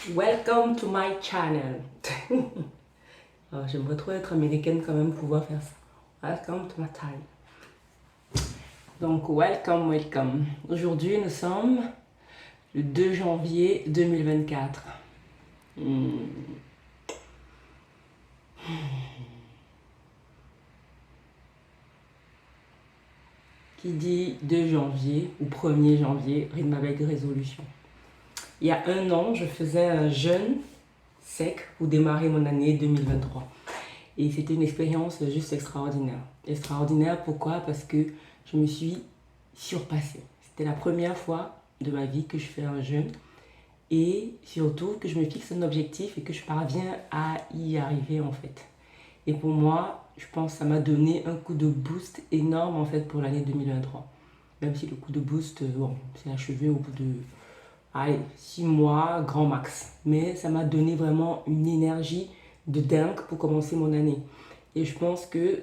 Welcome to my channel. J'aimerais trop être américaine quand même, pouvoir faire ça. Welcome to my channel. Donc, welcome. Aujourd'hui, nous sommes le 2 janvier 2024. Qui dit 2 janvier ou 1er janvier rime avec résolution. Il y a un an, je faisais un jeûne sec pour démarrer mon année 2023. Et c'était une expérience juste extraordinaire. Extraordinaire, pourquoi? Parce que je me suis surpassée. C'était la première fois de ma vie que je fais un jeûne. Et surtout que je me fixe un objectif et que je parviens à y arriver en fait. Et pour moi, je pense que ça m'a donné un coup de boost énorme en fait pour l'année 2023. Même si le coup de boost, c'est achevé au bout de 6 mois, grand max. Mais ça m'a donné vraiment une énergie de dingue pour commencer mon année. Et je pense que,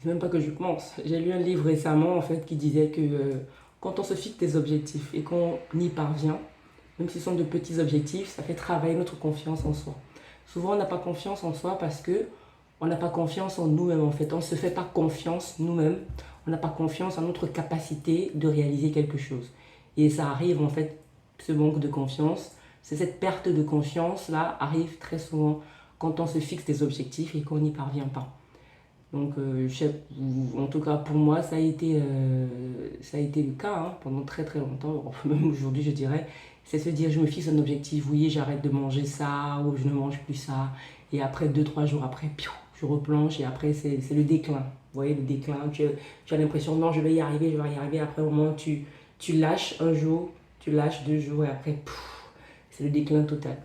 c'est même pas que je pense, j'ai lu un livre récemment en fait qui disait que quand on se fixe des objectifs et qu'on y parvient, même si ce sont de petits objectifs, ça fait travailler notre confiance en soi. Souvent on n'a pas confiance en soi parce que on n'a pas confiance en nous-mêmes en fait. On ne se fait pas confiance nous-mêmes. On n'a pas confiance en notre capacité de réaliser quelque chose. Et ça arrive en fait, ce manque de confiance, c'est cette perte de confiance là arrive très souvent quand on se fixe des objectifs et qu'on n'y parvient pas. Donc, en tout cas pour moi, ça a été le cas pendant très très longtemps, même aujourd'hui je dirais. C'est se dire, je me fixe un objectif, oui, j'arrête de manger ça, ou je ne mange plus ça. Et après, 2-3 jours après, je replonge et après, c'est le déclin. Vous voyez, le déclin, tu as l'impression, non, je vais y arriver, je vais y arriver. Après, au moment, tu lâches un jour, tu lâches 2 jours et après, c'est le déclin total.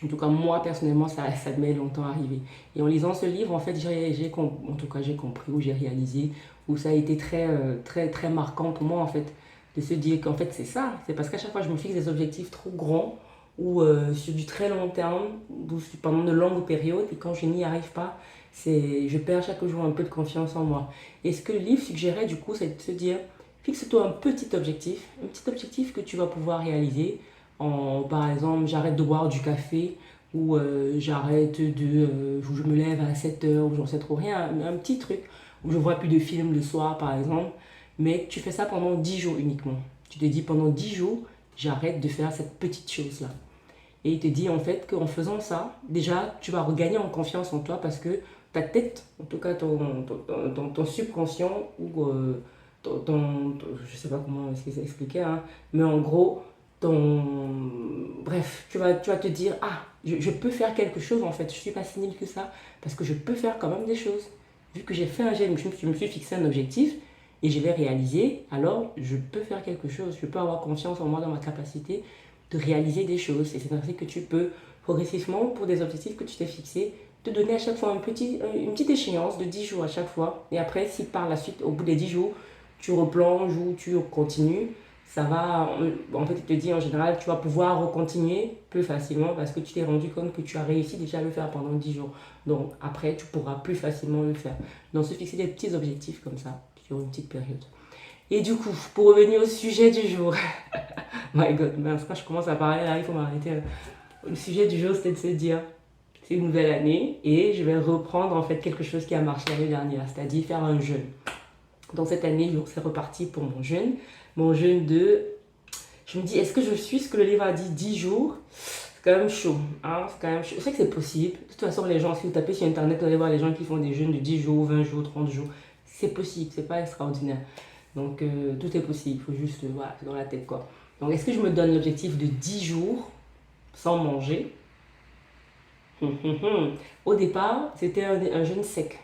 En tout cas, moi, personnellement, ça m'est longtemps arrivé. Et en lisant ce livre, en fait, j'ai compris, ou j'ai réalisé, où ça a été très marquant pour moi, en fait, de se dire qu'en fait, c'est ça. C'est parce qu'à chaque fois, je me fixe des objectifs trop grands, ou sur du très long terme, ou pendant de longues périodes, et quand je n'y arrive pas, je perds chaque jour un peu de confiance en moi. Et ce que le livre suggérait, du coup, c'est de se dire, fixe-toi un petit objectif que tu vas pouvoir réaliser par exemple, j'arrête de boire du café ou je me lève à 7 heures ou j'en sais trop rien, un petit truc où je vois plus de films le soir par exemple, mais tu fais ça pendant 10 jours uniquement. Tu te dis pendant 10 jours, j'arrête de faire cette petite chose-là. Et il te dit en fait qu'en faisant ça, déjà, tu vas regagner en confiance en toi parce que ta tête, en tout cas ton subconscient ou je sais pas comment expliquer, mais en gros, bref, tu vas te dire, je peux faire quelque chose en fait, je suis pas si nul que ça, parce que je peux faire quand même des choses. Vu que j'ai fait un geste, je me suis fixé un objectif et je l'ai réalisé, alors je peux faire quelque chose, je peux avoir confiance en moi dans ma capacité de réaliser des choses. Et c'est ainsi que tu peux progressivement, pour des objectifs que tu t'es fixés, te donner à chaque fois une petite échéance de 10 jours à chaque fois. Et après, si par la suite, au bout des 10 jours, tu replonges ou tu continues, ça va, en fait, il te dit en général, tu vas pouvoir recontinuer plus facilement parce que tu t'es rendu compte que tu as réussi déjà à le faire pendant 10 jours. Donc après, tu pourras plus facilement le faire. Donc se fixer des petits objectifs comme ça sur une petite période. Et du coup, pour revenir au sujet du jour, my god, mince, quand je commence à parler là, il faut m'arrêter. Le sujet du jour, c'était de se dire, c'est une nouvelle année et je vais reprendre en fait quelque chose qui a marché l'année dernière, c'est-à-dire faire un jeûne. Donc cette année, c'est reparti pour mon jeûne. Mon jeûne je me dis, est-ce que je suis ce que le livre a dit, 10 jours? C'est quand même chaud. C'est quand même chaud. Je sais que c'est possible. De toute façon, les gens, si vous tapez sur Internet, vous allez voir les gens qui font des jeûnes de 10 jours, 20 jours, 30 jours. C'est possible, c'est pas extraordinaire. Donc tout est possible, il faut juste, voilà, c'est dans la tête quoi. Donc est-ce que je me donne l'objectif de 10 jours sans manger? Au départ, c'était un jeûne sec.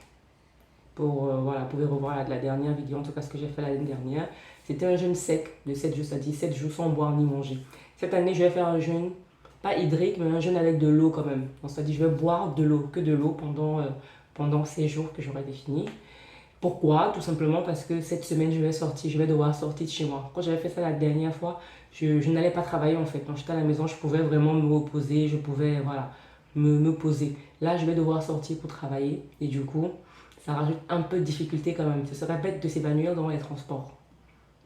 Voilà, vous pouvez revoir la dernière vidéo, en tout cas ce que j'ai fait l'année dernière. C'était un jeûne sec de 7 jours, c'est-à-dire 7 jours sans boire ni manger. Cette année, je vais faire un jeûne, pas hydrique, mais un jeûne avec de l'eau quand même. Donc, c'est-à-dire je vais boire de l'eau, que de l'eau pendant ces jours que j'aurai définis. Pourquoi? Tout simplement parce que cette semaine, je vais devoir sortir de chez moi. Quand j'avais fait ça la dernière fois, je n'allais pas travailler en fait. Quand j'étais à la maison, je pouvais vraiment me reposer, je pouvais voilà, me poser. Là, je vais devoir sortir pour travailler et du coup, ça rajoute un peu de difficulté quand même. Ce serait bête de s'évanouir dans les transports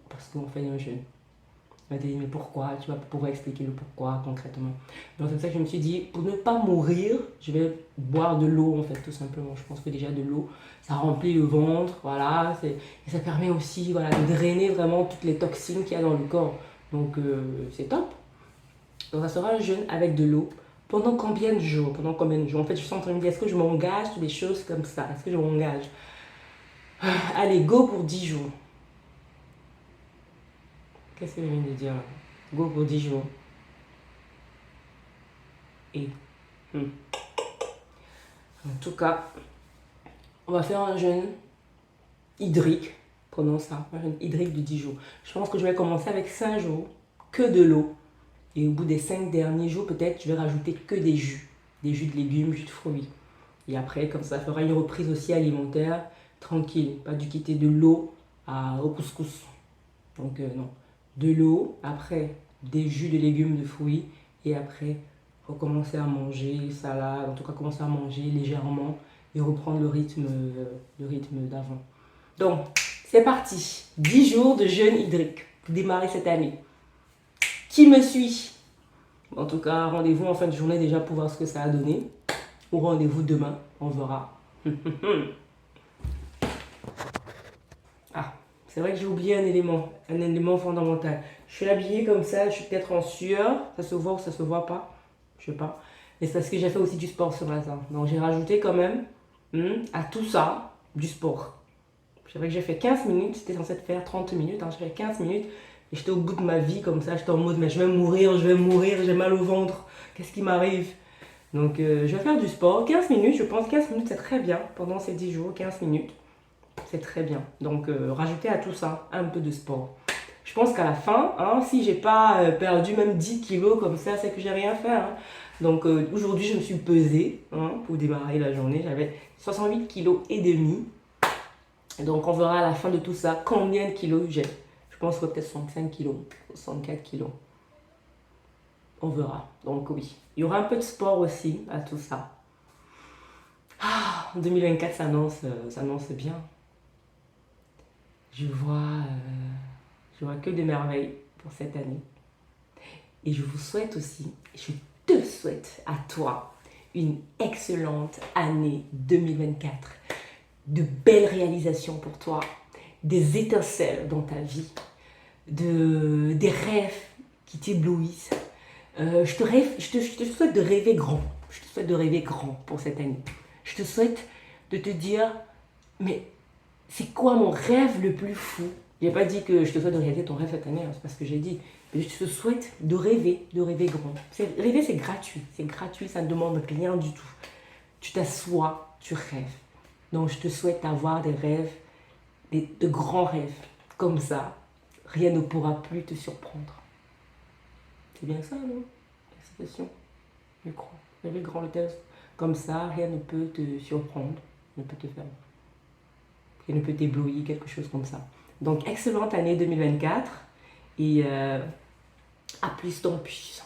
parce qu'on fait un jeûne. Elle m'a dit, mais pourquoi? Tu vas pouvoir expliquer le pourquoi concrètement. Donc c'est pour ça que je me suis dit, pour ne pas mourir, je vais boire de l'eau en fait, tout simplement. Je pense que déjà de l'eau, ça remplit le ventre, voilà. Et ça permet aussi voilà, de drainer vraiment toutes les toxines qu'il y a dans le corps. Donc c'est top. Donc ça sera un jeûne avec de l'eau. Pendant combien de jours? Pendant combien de jours? En fait, je suis en train de me dire, est-ce que je m'engage sur des choses comme ça? Est-ce que je m'engage? Allez, go pour 10 jours. Qu'est-ce que je viens de dire? Go pour 10 jours. Et en tout cas, on va faire un jeûne hydrique. Prenons ça, un jeûne hydrique de 10 jours. Je pense que je vais commencer avec 5 jours, que de l'eau. Et au bout des 5 derniers jours, peut-être, je vais rajouter que des jus. Des jus de légumes, jus de fruits. Et après, comme ça fera une reprise aussi alimentaire, tranquille. Pas du quitter de l'eau au couscous. Donc non. De l'eau, après des jus de légumes, de fruits. Et après, recommencer à manger, salade, en tout cas commencer à manger légèrement et reprendre le rythme d'avant. Donc, c'est parti. 10 jours de jeûne hydrique pour démarrer cette année. Qui me suit? En tout cas, rendez-vous en fin de journée déjà pour voir ce que ça a donné. Ou rendez-vous demain, on verra. Ah, c'est vrai que j'ai oublié un élément fondamental. Je suis habillée comme ça, je suis peut-être en sueur. Ça se voit ou ça se voit pas? Je sais pas. Mais c'est parce que j'ai fait aussi du sport ce matin. Donc j'ai rajouté quand même à tout ça du sport. C'est vrai que j'ai fait 15 minutes, c'était censé faire 30 minutes. Hein. J'ai fait 15 minutes et j'étais au bout de ma vie comme ça. J'étais en mode, mais je vais mourir, j'ai mal au ventre. Qu'est-ce qui m'arrive? Donc je vais faire du sport. 15 minutes, je pense 15 minutes c'est très bien. Pendant ces 10 jours, 15 minutes, c'est très bien. Donc rajouter à tout ça un peu de sport. Je pense qu'à la fin, hein, si j'ai pas perdu même 10 kilos comme ça, c'est que j'ai rien fait. Hein. Donc aujourd'hui, je me suis pesée pour démarrer la journée. J'avais 68 kilos et demi. Donc on verra à la fin de tout ça combien de kilos j'ai. Je pense que peut-être 65 kilos, 64 kilos. On verra. Donc oui, il y aura un peu de sport aussi à tout ça. Ah, 2024 s'annonce bien. Je vois que de merveilles pour cette année. Et je vous souhaite aussi, je te souhaite à toi une excellente année 2024. De belles réalisations pour toi, des étincelles dans ta vie, des rêves qui t'éblouissent. Je te souhaite de rêver grand. Je te souhaite de rêver grand pour cette année. Je te souhaite de te dire, mais c'est quoi mon rêve le plus fou? Je n'ai pas dit que je te souhaite de réaliser ton rêve cette année, hein, c'est pas ce que j'ai dit. Mais je te souhaite de rêver grand. Rêver, c'est gratuit, ça ne demande rien du tout. Tu t'assois, tu rêves. Donc je te souhaite d'avoir des rêves, de grands rêves. Comme ça, rien ne pourra plus te surprendre. C'est bien ça, non? L'expression, je crois. Rêver grand, le texte. Comme ça, rien ne peut te surprendre, ne peut te faire. Rien ne peut t'éblouir, quelque chose comme ça. Donc, excellente année 2024 et à plus dans plus.